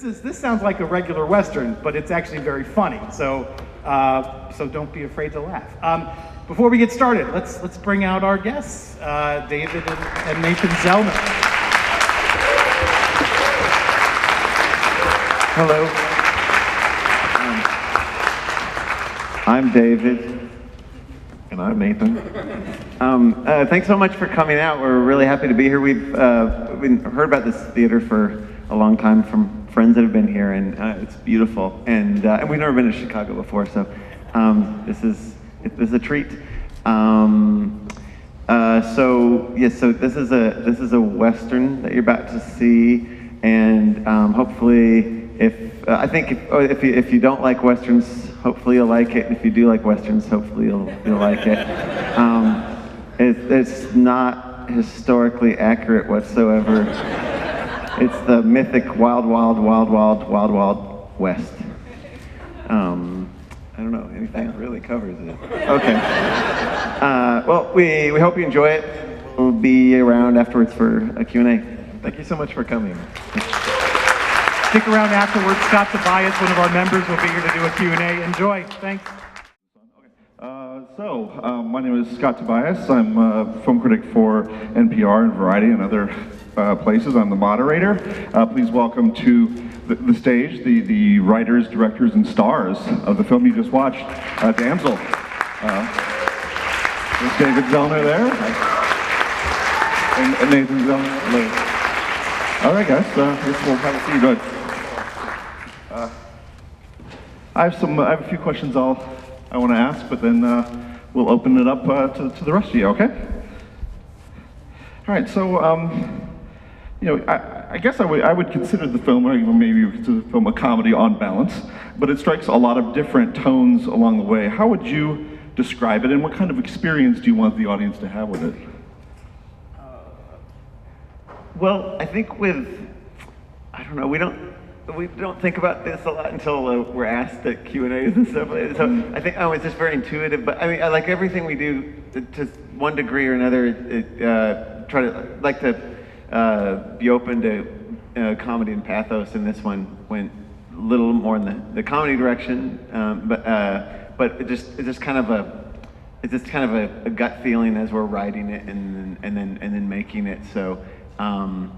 this sounds like a regular Western, but it's actually very funny. So don't be afraid to laugh. Before we get started, let's bring out our guests, David and Nathan Zellner. Hello. I'm David. And I'm Nathan. Thanks so much for coming out. We're really happy to be here. We've heard about this theater for a long time from friends that have been here, and it's beautiful. And we've never been to Chicago before, so this is a treat. So this is a Western that you're about to see, and hopefully, if you don't like Westerns, hopefully you'll like it. If you do like Westerns, hopefully you'll like it. It's not historically accurate whatsoever. It's the mythic wild West. I don't know, anything that really covers it. Okay. Well, we hope you enjoy it. We'll be around afterwards for a Q&A. Thank you so much for coming. Stick around afterwards. Scott Tobias, one of our members, will be here to do a Q&A. Enjoy. Thanks. My name is Scott Tobias. I'm a film critic for NPR and Variety and other places. I'm the moderator. Please welcome to the stage the writers, directors, and stars of the film you just watched, Damsel. There's David Zellner there, and Nathan Zellner. Hello. All right, guys. Guess we'll have a seat. Good. I have a few questions I want to ask, but then we'll open it up to the rest of you. Okay? All right. So, I guess I would consider the film, or maybe you would consider the film, a comedy on balance, but it strikes a lot of different tones along the way. How would you describe it, and what kind of experience do you want the audience to have with it? Well, I think we don't think about this a lot until we're asked at Q&As and stuff like that. So I think it's just very intuitive. But I mean, I like everything we do to one degree or another. Like to be open to comedy and pathos. And this one went a little more in the comedy direction. But it's just kind of a gut feeling as we're writing it and then making it. So. And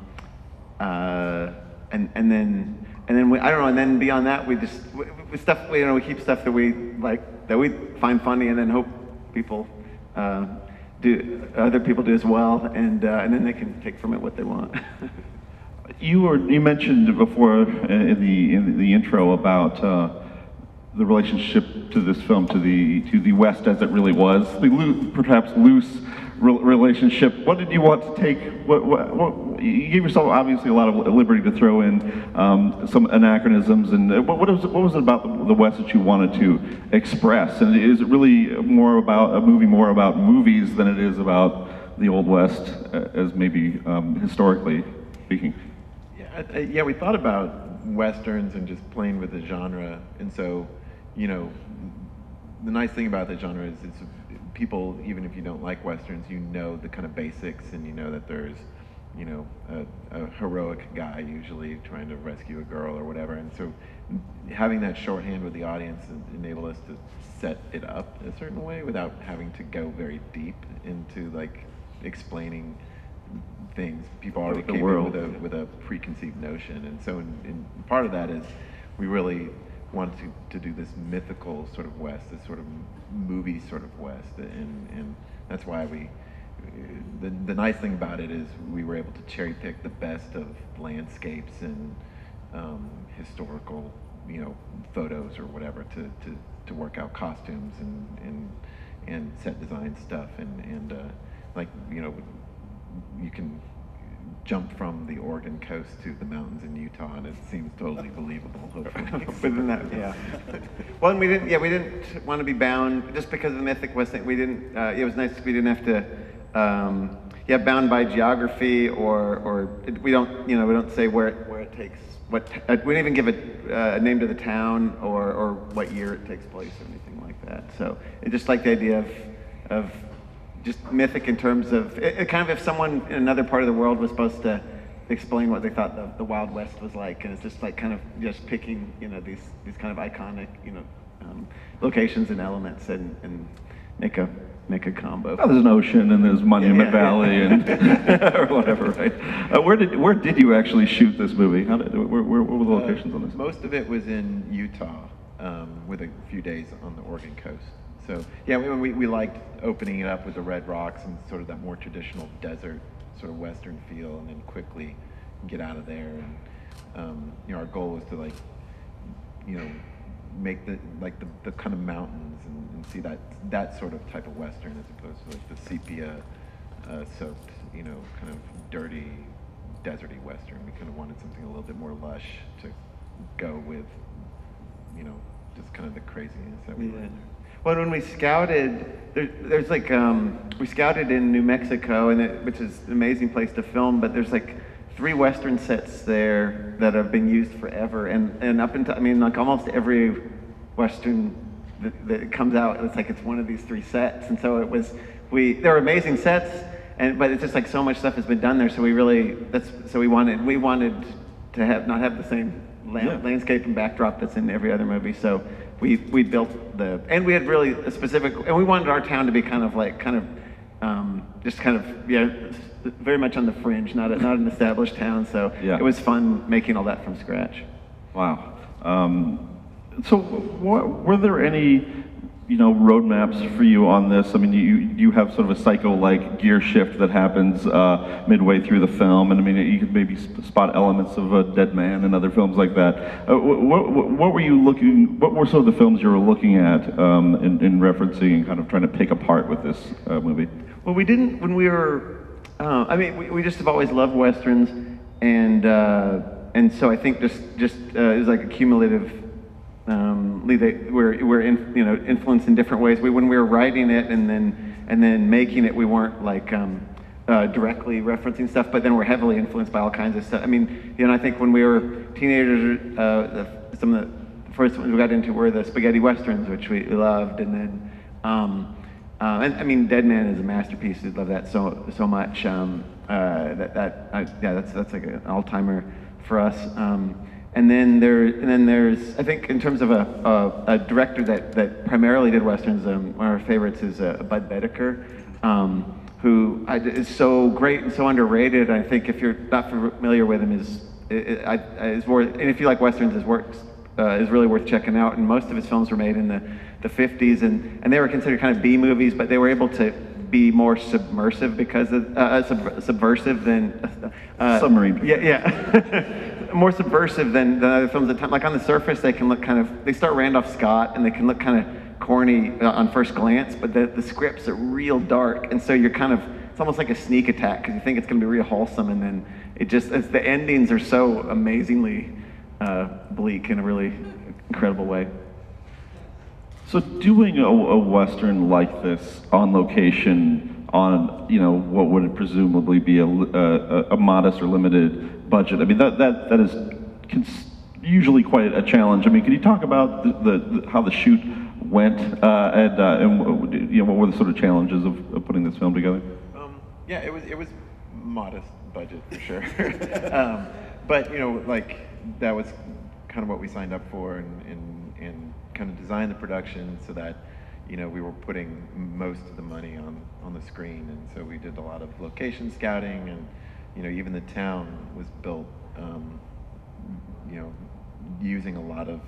then I don't know. And then beyond that, we keep stuff that we like, that we find funny, and then hope other people do as well, and then they can take from it what they want. You mentioned before in the intro about the relationship to this film to the West as it really was, perhaps loose relationship. What did you want to take? What you gave yourself obviously a lot of liberty to throw in some anachronisms, and what was it about the West that you wanted to express? And is it really more about a movie more about movies than it is about the Old West, as maybe historically speaking? Yeah, we thought about Westerns and just playing with the genre, and so, the nice thing about the genre is it's people, even if you don't like Westerns, you know the kind of basics, and you know that there's, a heroic guy usually trying to rescue a girl or whatever, and so having that shorthand with the audience enabled us to set it up a certain way without having to go very deep into explaining things. People already came in with a preconceived notion, and so in part of that is we really wanted to do this mythical sort of West, this sort of movie sort of West, and that's why the nice thing about it is we were able to cherry pick the best of landscapes and historical, photos or whatever to work out costumes and set design stuff, and you can jump from the Oregon coast to the mountains in Utah, and it seems totally believable. Hopefully, within that, yeah. Well, and we didn't want to be bound just because of the mythic West thing. We didn't. It was nice. We didn't have to, bound by geography or we don't say where it takes. We didn't even give a name to the town or what year it takes place or anything like that. So it just like the idea of just mythic in terms of it kind of if someone in another part of the world was supposed to explain what they thought the Wild West was like, and it's just like kind of just picking these kind of iconic locations and elements and make a combo. Oh, there's an ocean and there's Monument Valley and or whatever, right? Where did you actually shoot this movie? Where were the locations on this? Most of it was in Utah, with a few days on the Oregon coast. So yeah, we liked opening it up with the red rocks and sort of that more traditional desert sort of Western feel, and then quickly get out of there. And our goal was to make the kind of mountains and see that sort of type of Western as opposed to like the sepia soaked, kind of dirty, deserty Western. We kind of wanted something a little bit more lush to go with, just kind of the craziness that we were in there. Well, when we scouted, there's like we scouted in New Mexico, which is an amazing place to film. But there's like 3 Western sets there that have been used forever, and up until like almost every Western that comes out, it's one of these 3 sets. And so they were amazing sets, but it's just like so much stuff has been done there. So we wanted to not have the same landscape and backdrop that's in every other movie. So we built and we had really a specific, and we wanted our town to be very much on the fringe, not an established town. So it was fun making all that from scratch. Wow. So were there any roadmaps for you on this? I mean, you have sort of a cycle-like gear shift that happens midway through the film, and I mean, you could maybe spot elements of a Dead Man and other films like that. What were some of the films you were looking at in referencing and kind of trying to pick apart with this movie? Well, we didn't when we were. We just have always loved westerns, and so I think just it was like a cumulative. We're influenced in different ways. When we were writing it and then making it, we weren't directly referencing stuff, but then we're heavily influenced by all kinds of stuff. I mean, I think when we were teenagers, some of the first ones we got into were the spaghetti westerns, which we loved, and then and I mean, Dead Man is a masterpiece. We love that so much. That's like an all-timer for us. And then there's, I think, in terms of a director that primarily did westerns, one of our favorites is Bud Boetticher, who is so great and so underrated. I think if you're not familiar with him, is worth, and if you like westerns, his work is really worth checking out. And most of his films were made in the 50s, and they were considered kind of B movies, but they were able to be more submersive because of subversive than submarine. Yeah. More subversive than other films at the time. Like on the surface, they can look they start Randolph Scott and they can look kind of corny on first glance, but the scripts are real dark, and so you're it's almost like a sneak attack because you think it's going to be real wholesome, and then the endings are so amazingly bleak in a really incredible way. So doing a Western like this on location on, what would presumably be a modest or limited budget, I mean, that is usually quite a challenge. I mean, can you talk about how the shoot went and what were the sort of challenges of putting this film together? Yeah, it was modest budget for sure. But that was kind of what we signed up for and kind of designed the production so that we were putting most of the money on the screen, and so we did a lot of location scouting, and even the town was built using a lot of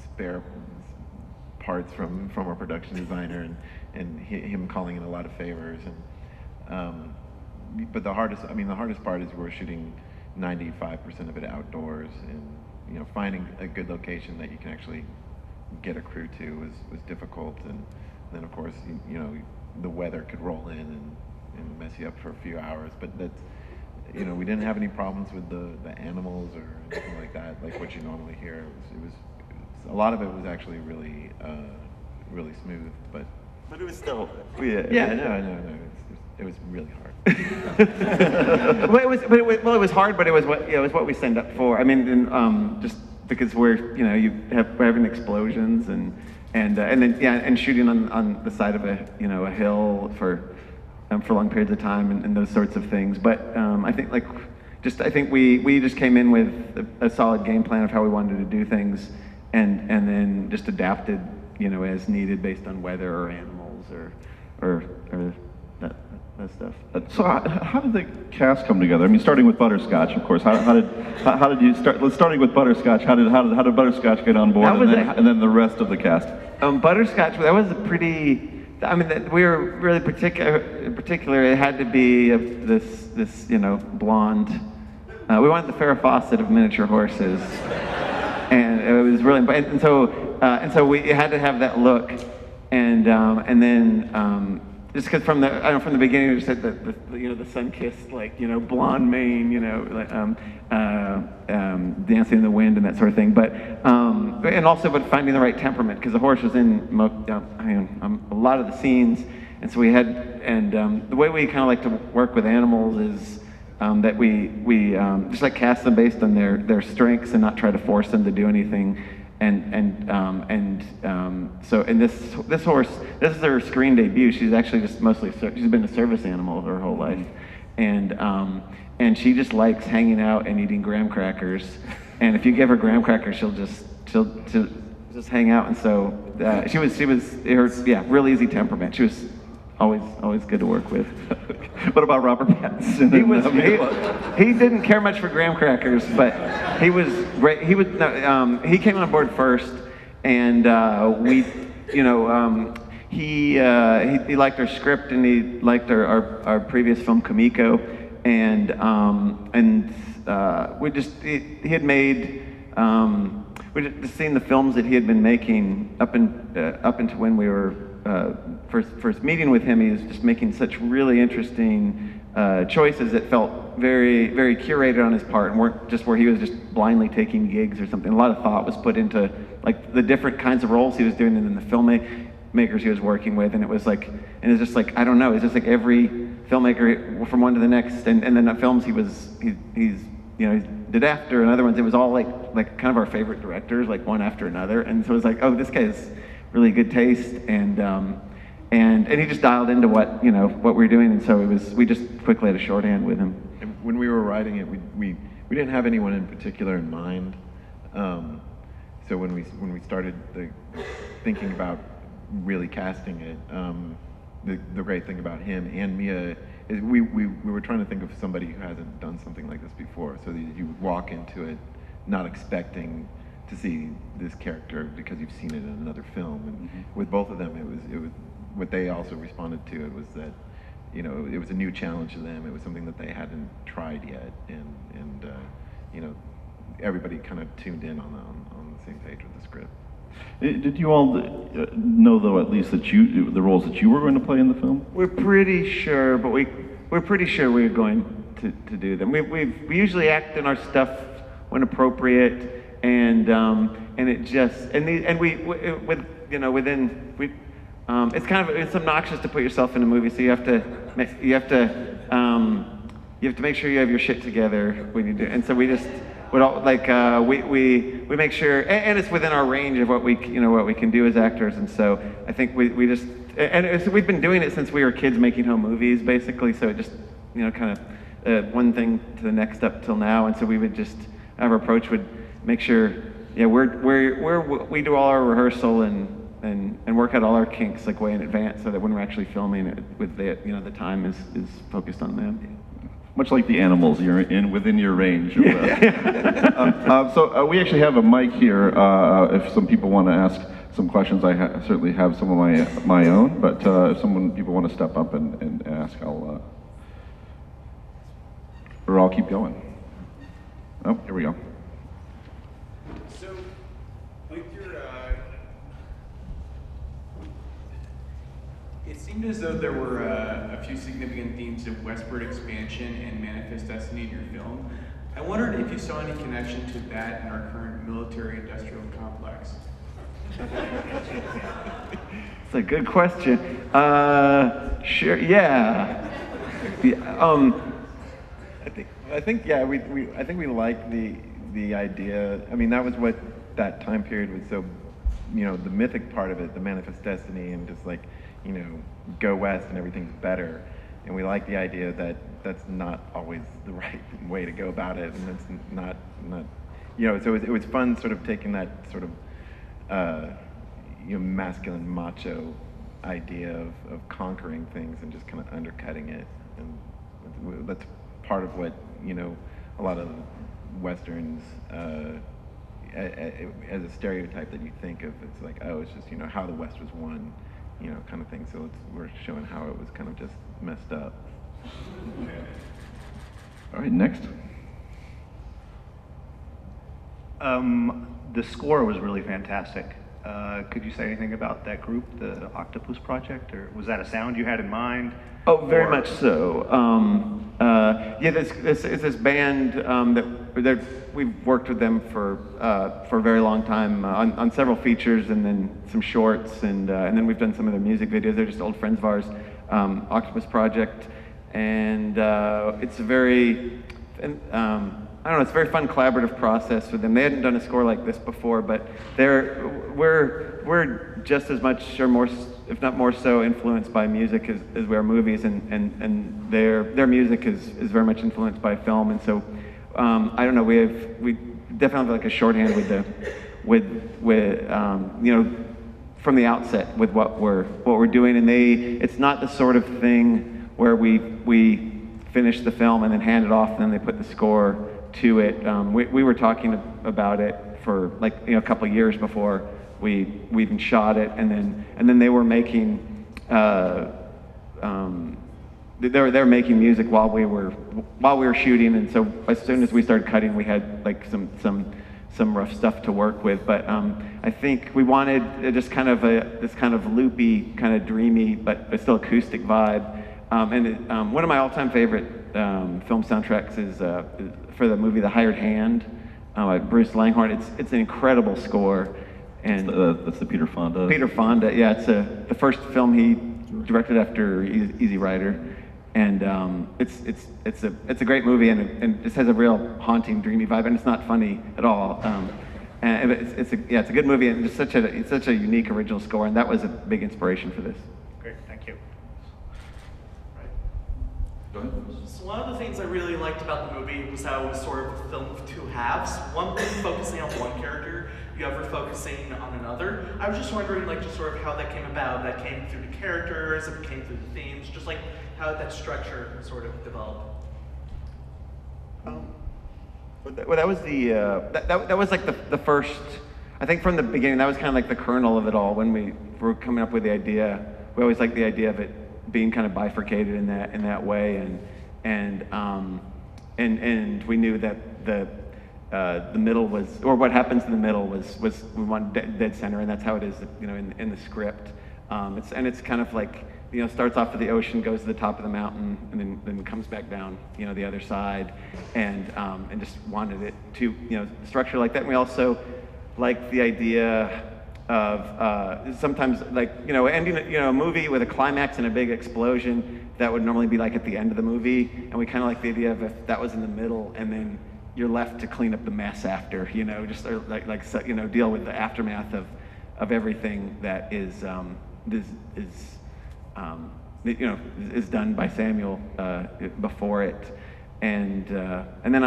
spare parts from our production designer, and him calling in a lot of favors, and but the hardest part is we're shooting 95% of it outdoors, and finding a good location that you can actually get a crew to was difficult, and then of course the weather could roll in and mess you up for a few hours, but that's we didn't have any problems with the animals or anything like that, like what you normally hear. It was a lot of it was actually really really smooth, but it was still no, it was really hard. It was hard, but it was what we signed up for. I mean, just because we're having explosions and then shooting on the side of a hill for for long periods of time and those sorts of things. But I think I think we just came in with a solid game plan of how we wanted to do things, and then just adapted, as needed based on weather or animals or that stuff. So how did the cast come together? I mean, starting with Butterscotch, of course. How did you start? Starting with Butterscotch, how did Butterscotch get on board, and then the rest of the cast? Butterscotch, that was a pretty. I mean, we were really particular. It had to be this blonde. We wanted the Farrah Fawcett of miniature horses, and it was really. And so we had to have that look, and then. Just because from the beginning, we just said the sun-kissed, blonde mane, dancing in the wind and that sort of thing. But finding the right temperament, because the horse was in a lot of the scenes, and so we had, the way we kind of like to work with animals is that we just cast them based on their strengths and not try to force them to do anything. So this horse, this is her screen debut. She's actually just she's been a service animal her whole life, and she just likes hanging out and eating graham crackers. And if you give her graham crackers, she'll just hang out. And so she was real easy temperament. She was always good to work with. What about Robert Pattinson? He didn't care much for graham crackers, but he was great. He came on board first, and he liked our script, and he liked our previous film Kamiko, and he had made. We just seen the films that he had been making up into when we were first meeting with him. He was just making such really interesting choices that felt very, very curated on his part, and weren't just where he was just blindly taking gigs or something. A lot of thought was put into the different kinds of roles he was doing, and then the filmmakers he was working with, and it was just I don't know. It's just every filmmaker from one to the next, and then the films he did after, and other ones, it was all like kind of our favorite directors, one after another. And so it was oh, this guy has really good taste, and he just dialed into what we were doing, and so we just quickly had a shorthand with him. And when we were writing it, we didn't have anyone in particular in mind. So when we started thinking about really casting it, the great thing about him and Mia is we were trying to think of somebody who hasn't done something like this before, so that you would walk into it not expecting to see this character because you've seen it in another film. And with both of them, it was what they also responded to. It was that it was a new challenge to them. It was something that they hadn't tried yet, and everybody kind of tuned in on the same page with the script. Did you all know, though, at least that the roles that you were going to play in the film? We're pretty sure, but we're pretty sure we were going to do them. We usually act in our stuff when appropriate, and it just it's obnoxious to put yourself in a movie, so you have to make sure you have your shit together when you do. And so we just we make sure, and it's within our range of what we can do as actors. And so I think we've been doing it since we were kids making home movies, basically. So it just kind of one thing to the next up till now. And so we would just, our approach would make sure we do all our rehearsal and work out all our kinks way in advance, so that when we're actually filming it, with the time is focused on them. Much like the animals, you're within your range. So we actually have a mic here. If some people want to ask some questions, I certainly have some of my own. But if people want to step up and ask, I'll keep going. Oh, here we go. So, it seemed as though there were a few significant themes of westward expansion and manifest destiny in your film. I wondered if you saw any connection to that in our current military-industrial complex. It's a good question. Sure, yeah. I think we like the idea. I mean, that was what that time period was so, the mythic part of it, the manifest destiny, and just go west and everything's better. and we like the idea that that's not always the right way to go about it, and it's not so it was fun sort of taking that sort of masculine macho idea of conquering things and just kind of undercutting it, and that's part of what a lot of westerns as a stereotype that you think of. It's like, oh, it's just how the West was won, kind of thing. So we're showing how it was kind of just messed up. All right, next. The score was really fantastic. Could you say anything about that group, the Octopus Project, or was that a sound you had in mind? Oh, very much so. This is this band that we've worked with them for a very long time on several features and then some shorts, and then we've done some of their music videos. They're just old friends of ours, Octopus Project, and it's a very I don't know, it's a very fun collaborative process with them. They hadn't done a score like this before, but we're just as much or more, if not more so, influenced by music as we are movies, and their music is very much influenced by film, and so I don't know, we definitely have like a shorthand with from the outset with what we're doing, and it's not the sort of thing where we finish the film and then hand it off and then they put the score to it. We were talking about it for like a couple of years before we even shot it, and then they were making they were making music while we were shooting, and so as soon as we started cutting, we had like some rough stuff to work with. But I think we wanted just kind of this kind of loopy, kind of dreamy, but still acoustic vibe. One of my all-time favorite film soundtracks is for the movie The Hired Hand by Bruce Langhorne. It's an incredible score. And That's the Peter Fonda. Peter Fonda, yeah. It's the first film he directed after Easy Rider, and it's a great movie, and it just has a real haunting, dreamy vibe, and it's not funny at all. And it's a good movie, and it's such a unique original score, and that was a big inspiration for this. Great, thank you. Go ahead. So one of the things I really liked about the movie was how it was sort of a film of two halves. One thing focusing on one character, the other focusing on another. I was just wondering, like, just sort of how that came about. That came through the characters, if it came through the themes, just like how did that structure sort of develop? Well, that was that was like the first. I think from the beginning, that was kind of like the kernel of it all. When we were coming up with the idea, we always liked the idea of it being kind of bifurcated in that way, and we knew that the middle was, or what happens in the middle was we wanted dead center, and that's how it is, in the script. It's kind of like, starts off at the ocean, goes to the top of the mountain, and then comes back down, the other side, and just wanted it to, structure like that. And we also like the idea of sometimes, like, ending a movie with a climax and a big explosion that would normally be like at the end of the movie, and we kind of like the idea of if that was in the middle, and then you're left to clean up the mess after, just deal with the aftermath of everything that is done by Samuel before it, and then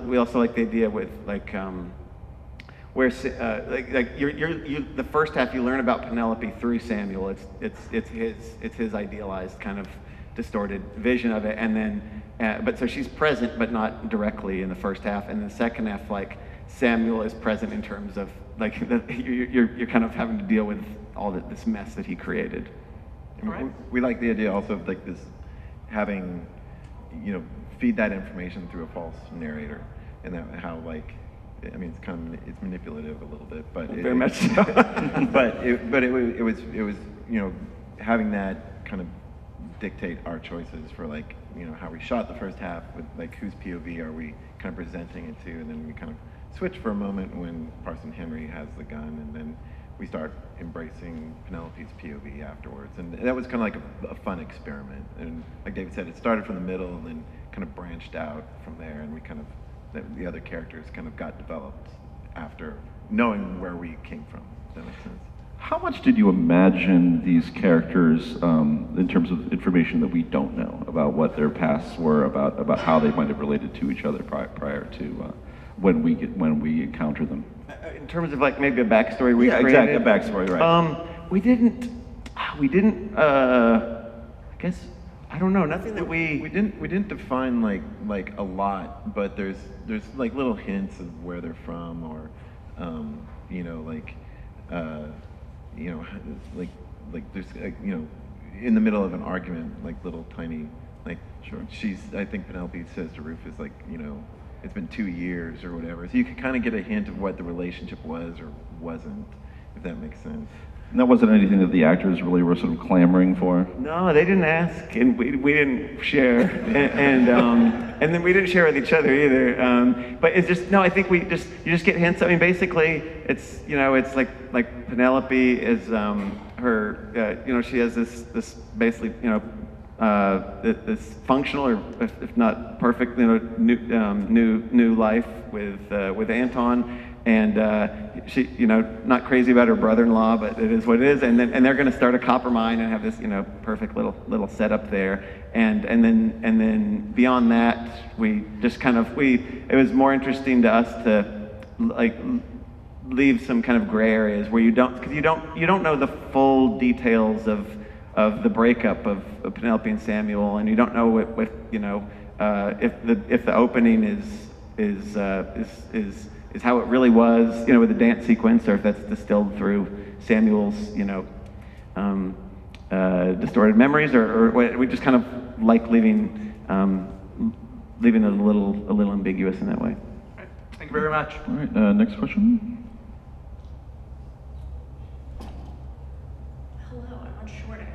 we also like the idea with like. Where the first half you learn about Penelope through Samuel. It's his idealized kind of distorted vision of it, and then but so she's present but not directly in the first half, and the second half, like, Samuel is present in terms of like you're kind of having to deal with all this mess that he created. Right. We like the idea also of like this having feed that information through a false narrator, and that how like. I mean, it's manipulative a little bit, but very much so. but it was having that kind of dictate our choices for like how we shot the first half with like whose POV are we kind of presenting it to, and then we kind of switch for a moment when Parson Henry has the gun, and then we start embracing Penelope's POV afterwards, and that was kind of like a fun experiment. And like David said, it started from the middle and then kind of branched out from there, and we kind of. The other characters kind of got developed after knowing where we came from. Does that make sense? How much did you imagine these characters in terms of information that we don't know about what their pasts were, about how they might have related to each other prior to when we encounter them. In terms of like maybe a backstory we created. Exactly, a backstory, right? We didn't. I guess I don't know. Nothing that we didn't define like a lot, but there's like little hints of where they're from, or you know, like you know, like there's you know, in the middle of an argument, like little tiny, like I think Penelope says to Rufus, like, you know, it's been 2 years or whatever, so you could kind of get a hint of what the relationship was or wasn't, if that makes sense. And that wasn't anything that the actors really were sort of clamoring for? No, they didn't ask, and we didn't share, and then we didn't share with each other either. But it's just, no, I think you just get hints. I mean, basically, it's, you know, it's like Penelope is her, you know, she has this basically, you know, this functional, or if not perfect, you know, new life with Anton. And she, you know, not crazy about her brother-in-law, but it is what it is. And they're going to start a copper mine and have this, you know, perfect little setup there. And then beyond that, we just kind of it was more interesting to us to like leave some kind of gray areas where you don't know the full details of the breakup of Penelope and Samuel, and you don't know what you know if the opening is how it really was, you know, with the dance sequence, or if that's distilled through Samuel's, you know, distorted memories, or we just kind of like leaving it a little ambiguous in that way. All right. Thank you very much. All right, next question. Hello, I'm much shorter.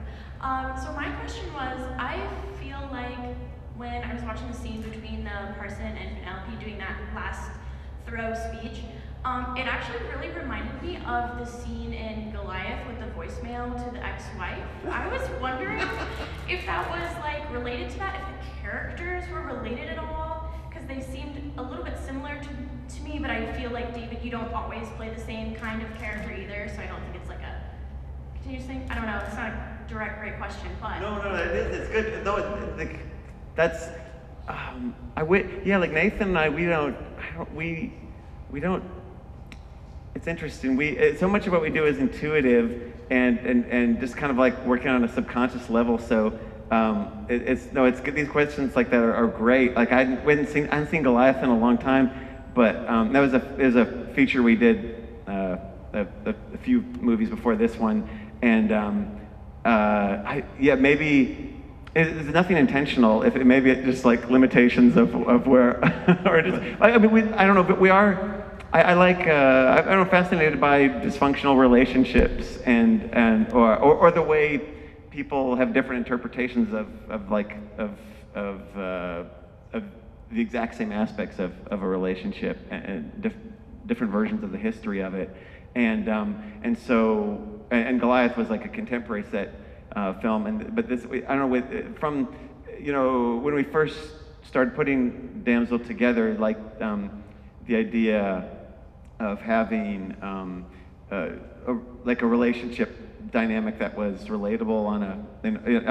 So my question was, I feel like when I was watching the scene between Parson and Penelope doing that last Thoreau speech, it actually really reminded me of the scene in Goliath with the voicemail to the ex-wife. I was wondering if that was like related to that, if the characters were related at all, because they seemed a little bit similar to me, but I feel like, David, you don't always play the same kind of character either, so I don't think it's like a continuous thing. I don't know, it's not a direct, great question, but... No, it is, it's good. No, that's, yeah, like Nathan and I, we don't, it's interesting. So much of what we do is intuitive and just kind of like working on a subconscious level. So it's good. These questions like that are great. Like I hadn't seen Goliath in a long time, but that was a feature we did a few movies before this one, and maybe. It's nothing intentional. If it maybe it's just like limitations of where, or just, I mean, I don't know, but we are. I like. I'm fascinated by dysfunctional relationships or the way people have different interpretations of the exact same aspects of a relationship and different versions of the history of it, and Goliath was like a contemporary set. Film, but this, I don't know, from, you know, when we first started putting Damsel together, like the idea of having like a relationship dynamic that was relatable on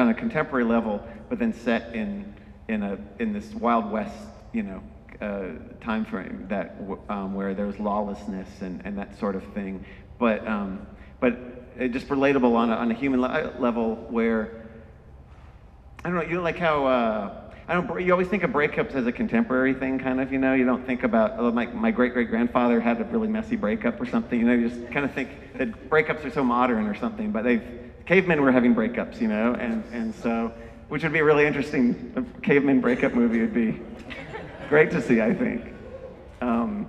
a contemporary level, but then set in this Wild West, you know, time frame that where there was lawlessness and that sort of thing, but just relatable on a human level, where I don't know, you know, like how you always think of breakups as a contemporary thing, kind of, you know. You don't think about, oh, my great-great-grandfather had a really messy breakup or something, you know. You just kind of think that breakups are so modern or something, but cavemen were having breakups, you know, and so, which would be a really interesting caveman breakup movie. Would be great to see, I think. But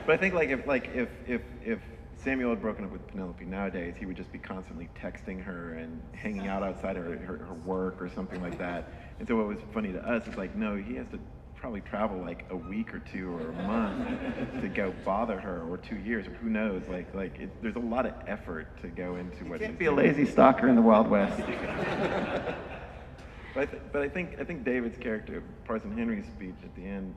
I think if Samuel had broken up with Penelope nowadays, he would just be constantly texting her and hanging out outside her work or something like that. And so what was funny to us is like, no, he has to probably travel like a week or two or a month to go bother her, or 2 years, or who knows. There's a lot of effort to go into what. You can't be a lazy stalker in the Wild West. But I think David's character, Parson Henry's speech at the end,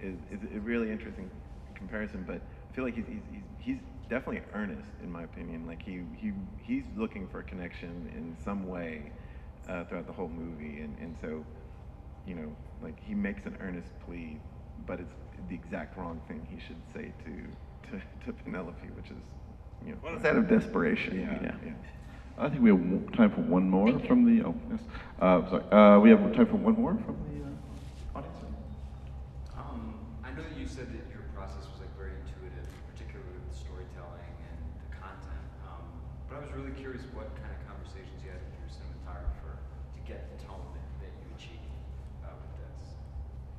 is a really interesting comparison. But I feel like he's definitely earnest, in my opinion. Like he's looking for a connection in some way, throughout the whole movie, and so, you know, like he makes an earnest plea, but it's the exact wrong thing he should say to Penelope, which is, you know, Well, it's out of desperation. yeah. I think we have time for one more Thank you. from the, oh, yes. Sorry, we have time for one more from the audience. I know that you said that your process was like very intuitive, particularly with the storytelling and the content. But I was really curious what kind of conversations you had with your cinematographer to get the tone that you achieved with this.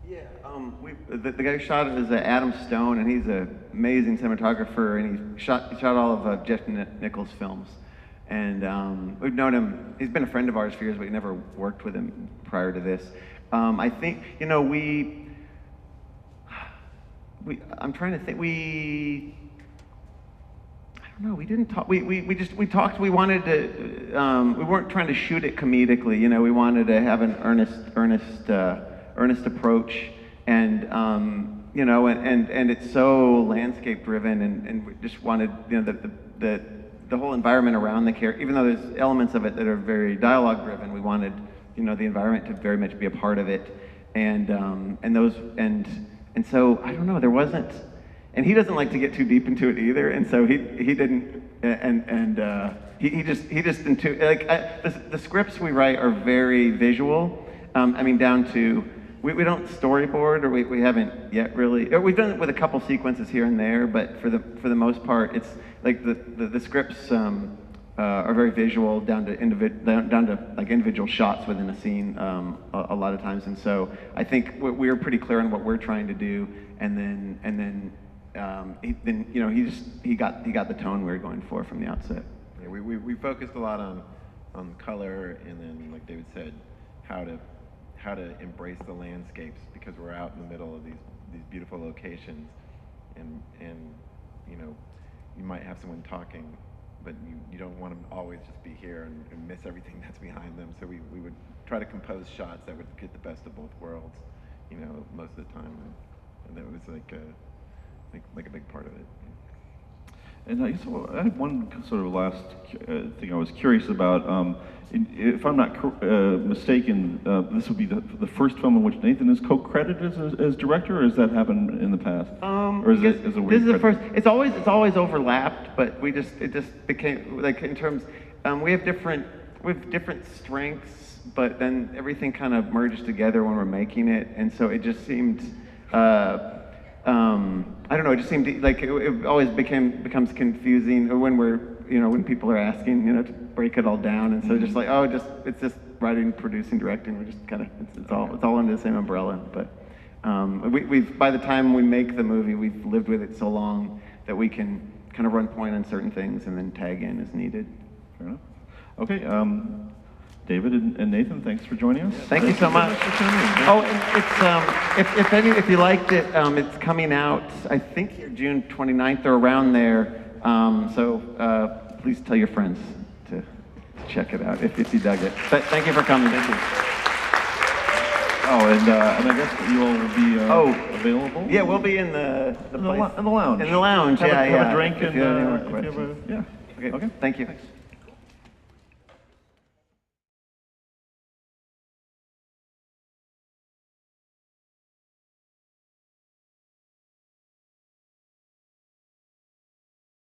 Yeah, the guy who shot it is Adam Stone, and he's an amazing cinematographer, and he shot all of Jeff Nichols' films. And we've known him, he's been a friend of ours for years, but we never worked with him prior to this. I think, you know, I'm trying to think, I don't know, we didn't talk, we talked, we wanted to, we weren't trying to shoot it comedically, you know, we wanted to have an earnest approach, and, you know, and it's so landscape driven, and we just wanted, you know, the whole environment around the character, even though there's elements of it that are very dialogue driven, we wanted, you know, the environment to very much be a part of it, and so I don't know, there wasn't, and he doesn't like to get too deep into it either, and so he didn't, he just into like the scripts we write are very visual. I mean, down to we don't storyboard, or we haven't yet really. We've done it with a couple sequences here and there, but for the most part, it's like the scripts are very visual, down to like individual shots within a scene a lot of times. And so I think we were pretty clear on what we're trying to do, and then you know, he got the tone we were going for from the outset. Yeah, we focused a lot on color, and then, like David said, how to embrace the landscapes, because we're out in the middle of these beautiful locations, and you know, you might have someone talking, but you don't want them to always just be here and miss everything that's behind them. So we would try to compose shots that would get the best of both worlds, you know, most of the time, and that was like a big part of it. And I guess I had one sort of last thing I was curious about. If I'm not mistaken, this would be the first film in which Nathan is co-credited as director, or has that happened in the past? Or is it a weird this is the first. It's always overlapped, but it just became like, in terms. We have different strengths, but then everything kind of merges together when we're making it, and so it just seemed. I don't know. It just seemed like it always becomes confusing when when people are asking, you know, to break it all down, and so just like, it's just writing, producing, directing. We're just kind of it's all under the same umbrella. But we've by the time we make the movie, we've lived with it so long that we can kind of run point on certain things and then tag in as needed. Fair enough. Okay. David and Nathan, thanks for joining us. Thank you so much. Oh, and it's if you liked it, it's coming out, I think, June 29th or around there. So please tell your friends to check it out if you dug it. But thank you for coming. Thank you. Oh, and I guess you all will be available. Yeah, we'll be in the lounge. In the lounge. Have yeah. a drink If and you have any more questions. yeah. Okay. Thank you. Thanks.